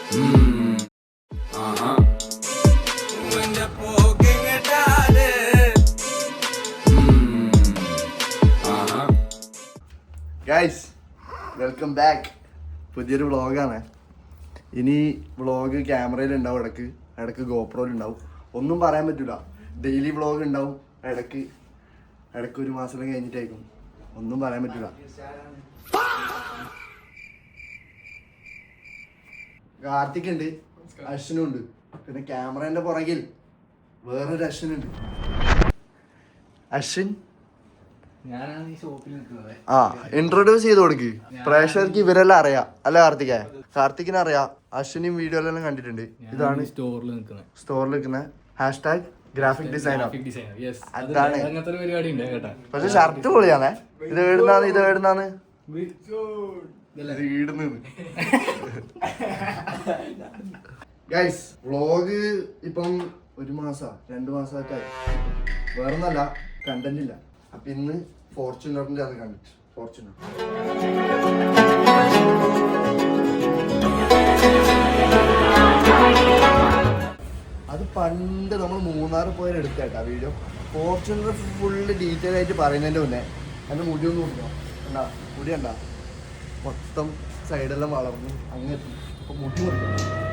Guys welcome back. പുതിയൊരു വ്ളോഗാണ്. ഇനി വ്ളോഗ് ക്യാമറയിലുണ്ടാവും, ഇടയ്ക്ക് ഗോപ്രോയിലുണ്ടാവും. ഒന്നും പറയാൻ പറ്റില്ല. ഡെയിലി വ്ളോഗ് ഉണ്ടാവും, ഇടയ്ക്ക് ഒരു മാസം കഴിഞ്ഞിട്ടായിരിക്കും. ഒന്നും പറയാൻ പറ്റില്ല. കാർത്തിക് ഉണ്ട്, അശ്വിനും ഉണ്ട്. പിന്നെ ക്യാമറേൻ്റെ പുറകിൽ വേറൊരു അശ്വിനുണ്ട്. അശ്വിൻ ഇൻട്രൊഡ്യൂസ് ചെയ്ത് കൊടുക്ക്. പ്രേക്ഷകർക്ക് ഇവരെല്ലാം അറിയാം അല്ലെ? കാർത്തികിനെ അറിയാം, അശ്വിനും വീഡിയോയിലെല്ലാം കണ്ടിട്ടുണ്ട്. ഇതാണ് സ്റ്റോറിൽ നിൽക്കുന്ന ഹാഷ്ടാഗ് ഗ്രാഫിക് ഡിസൈനർ. അതാണ്. പക്ഷെ ഷർട്ട് പൊളിയാണേ. ഇത് എവിടുന്നാണ് ഗൈസ്. വ്ളോഗ് ഇപ്പം 1 മാസം 2 മാസമായിട്ടായി. വേറൊന്നല്ല, കണ്ടന്റ് ഇല്ല. അപ്പൊ ഇന്ന് ഫോർച്യൂണറിന്റെ അത് കണ്ടിട്ട് ഫോർച്യൂണർ അത് പണ്ട് നമ്മൾ മൂന്നാറ് പോയാൽ എടുത്തേട്ടാ വീഡിയോ. ഫോർച്യൂണർ ഫുള്ള് ഡീറ്റെയിൽ ആയിട്ട് പറയുന്നതിൻ്റെ മുന്നേ എൻ്റെ മുടി ഒന്ന് കൊടുക്കണം. കണ്ടാ മുടി കണ്ടാ മൊത്തം സൈഡെല്ലാം വളർന്നു അങ്ങനെ എത്തി. അപ്പൊ മുടി കൊടുക്കണം.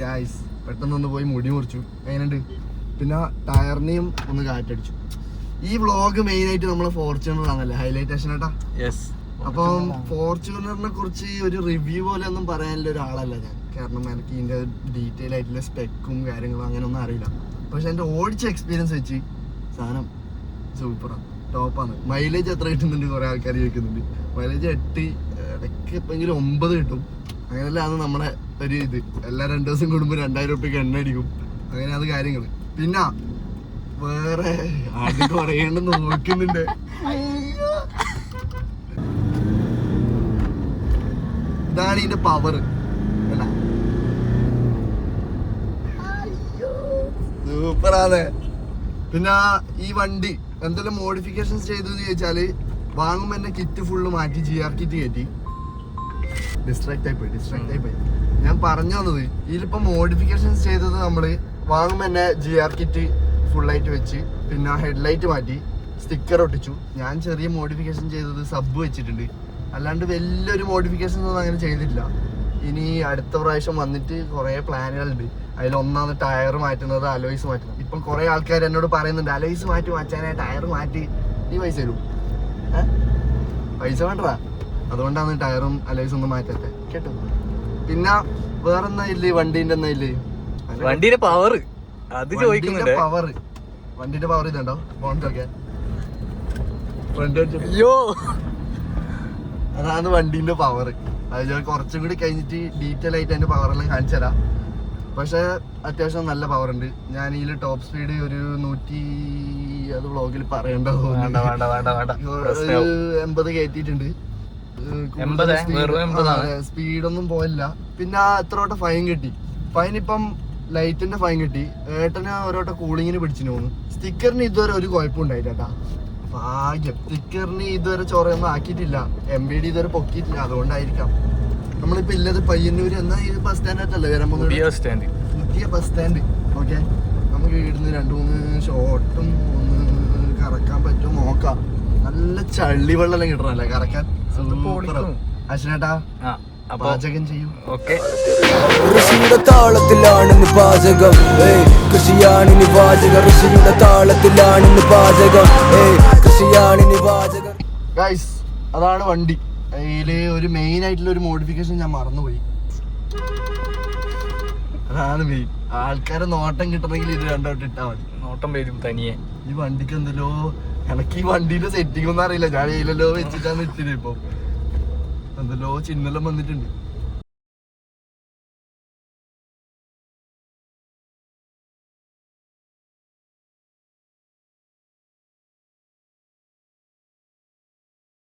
ഗായ്സ് പെട്ടെന്നൊന്ന് പോയി മുടി മുറിച്ചു. അതിനുണ്ട്. പിന്നെ ടയറിനെയും ഒന്ന് കാറ്റടിച്ചു. ഈ വ്ളോഗ് മെയിൻ ആയിട്ട് നമ്മളെ ഫോർച്യൂണർ ആണല്ലേ ഹൈലൈറ്റേഷൻ ഏട്ടാ. അപ്പം ഫോർച്യൂണറിനെ കുറിച്ച് ഒരു റിവ്യൂ പോലെ ഒന്നും പറയാനുള്ള ഒരാളല്ല ഞാൻ. കാരണം എനിക്ക് ഇതിൻ്റെ ഡീറ്റെയിൽ ആയിട്ടുള്ള സ്പെക്കും കാര്യങ്ങളും അങ്ങനെ ഒന്നും അറിയില്ല. പക്ഷെ എൻ്റെ ഓടിച്ച എക്സ്പീരിയൻസ് വെച്ച് സാധനം സൂപ്പറാണ്, ടോപ്പാണ്. മൈലേജ് എത്ര കിട്ടുന്നുണ്ട് കുറേ ആൾക്കാർ ചോദിക്കുന്നുണ്ട്. മൈലേജ് 8, ഇടയ്ക്ക് എപ്പോഴെങ്കിലും 9 കിട്ടും. അങ്ങനെയല്ലാണ് നമ്മളെ ഒരു ഇത്. എല്ലാ 2 ദിവസം കൂടുമ്പോൾ 2000 രൂപയ്ക്ക് എണ്ണ അടിക്കും. അങ്ങനെ അത് കാര്യങ്ങൾ. പിന്നെ വേറെ അത് കുറേണ്ട് നോക്കുന്നുണ്ട്. ഇതാണ് ഇതിന്റെ പവർ. സൂപ്പറാണ്. പിന്നെ ഈ വണ്ടി എന്തെല്ലാം മോഡിഫിക്കേഷൻസ് ചെയ്തു എന്ന് ചോദിച്ചാല്, വാങ്ങുമ്പോ തന്നെ കിറ്റ് ഫുള്ള് മാറ്റി GR കിറ്റ് കയറ്റി. ഡിസ്ട്രാക്ട് ആയി പോയി. ഞാൻ പറഞ്ഞു തന്നത് ഇതിലിപ്പോ മോഡിഫിക്കേഷൻസ് ചെയ്തത് നമ്മള് വാങ്ങുമ്പോ തന്നെ GR കിറ്റ് ഫുള്ളായിട്ട് വെച്ച്, പിന്നെ ഹെഡ്ലൈറ്റ് മാറ്റി, സ്റ്റിക്കർ ഒട്ടിച്ചു. ഞാൻ ചെറിയ മോഡിഫിക്കേഷൻ ചെയ്തത് സബ് വെച്ചിട്ടുണ്ട്. അല്ലാണ്ട് വലിയൊരു മോഡിഫിക്കേഷൻ ഒന്നും അങ്ങനെ ചെയ്തിട്ടില്ല. ഇനി അടുത്ത പ്രാവശ്യം വന്നിട്ട് കുറേ പ്ലാനുകളുണ്ട്. അതിലൊന്നാണ് ടയർ മാറ്റുന്നത്, അലോയ്സ് മാറ്റുന്നത്. ഇപ്പം കുറേ ആൾക്കാർ എന്നോട് പറയുന്നുണ്ട് അലോയ്സ് മാറ്റാനായി ടയർ മാറ്റി. നീ പൈസ തരൂ? പൈസ വേണ്ടടാ. അതുകൊണ്ടാണ് ടയറും അലോയ്സും ഒന്നും മാറ്റാത്തെ കേട്ടോ. പിന്നെ വേറെന്നാ ഇല്ലേ വണ്ടീന്റെ വണ്ടീന്റെ പവർ ഇതുണ്ടോ? ബോണ്ടൊക്കെ അതാണ് വണ്ടീന്റെ പവർ. അത് ഞാൻ കുറച്ചും കൂടി കഴിഞ്ഞിട്ട് ഡീറ്റെയിൽ ആയിട്ട് അതിന്റെ പവറെല്ലാം കാണിച്ചു തരാം. പക്ഷെ അത്യാവശ്യം നല്ല പവർ ഉണ്ട്. ഞാൻ ഇതിൽ ടോപ്പ് സ്പീഡ് ഒരു 100, അത് വ്ളോഗിൽ പറയണ്ടോ, 80 കയറ്റിയിട്ടുണ്ട്. സ്പീഡൊന്നും പോയില്ല. പിന്നെ എത്ര ഫൈൻ കിട്ടി. ഫൈൻ ഇപ്പം ലൈറ്റിന്റെ ഫൈൻ കിട്ടി. ഏട്ടന് ഓരോട്ടം കൂളിങ്ങിന് പിടിച്ചു തോന്നുന്നു. സ്റ്റിക്കറിന് ഇതുവരെ ഒരു കുഴപ്പമുണ്ടായിട്ടാ. ഭാഗ്യം. സ്റ്റിക്കറിന് ഇതുവരെ ചൊറയൊന്നും ആക്കിയിട്ടില്ല. MBD ഇതുവരെ പൊക്കിയിട്ടില്ല. അതുകൊണ്ടായിരിക്കാം. നമ്മളിപ്പോ ഇല്ലത് പയ്യന്നൂര് എന്നാ ഈ ബസ് സ്റ്റാൻഡ് ആയിട്ടല്ലേ വരാൻ പോകുന്നത്? പുതിയ ബസ് സ്റ്റാൻഡ്. ഓക്കെ, നമുക്ക് ഇവിടുന്ന് 2-3 ഷോട്ടും ഒന്ന് കറക്കാൻ പറ്റും നോക്കാം. നല്ല ചള്ളി വെള്ളം കിട്ടണല്ലേ കറക്കാൻ. അശ്വനേട്ടാ പാചകം ചെയ്യും. ഋഷിയുടെ താളത്തിലാണെന്ന് പാചകം, കൃഷിയാണിനി പാചകം. ഋഷിയുടെ താളത്തിലാണെന്ന് പാചകം, കൃഷിയാണിനി പാചകം. ഗൈസ്, അതാണ് വണ്ടി. അതില് ഒരു മെയിൻ ആയിട്ടുള്ള ഒരു മോഡിഫിക്കേഷൻ ഞാൻ മറന്നുപോയി. അതാണ് മെയിൻ. ആൾക്കാരെ നോട്ടം കിട്ടണമെങ്കിൽ ഇത് രണ്ടോട്ട് ഇട്ടാ മതി. നോട്ടം വരും തനിയെ. ഈ വണ്ടിക്ക് എന്തല്ലോ എനക്ക് ഈ വണ്ടിയുടെ സെറ്റിംഗ് ഒന്നും അറിയില്ല. ഞാൻ ഇതിലല്ലോ വെച്ചിട്ടാണ് ഇട്ടിട്ട്. ഇപ്പൊ എന്തല്ലോ ചിഹ്നെല്ലാം വന്നിട്ടുണ്ട്.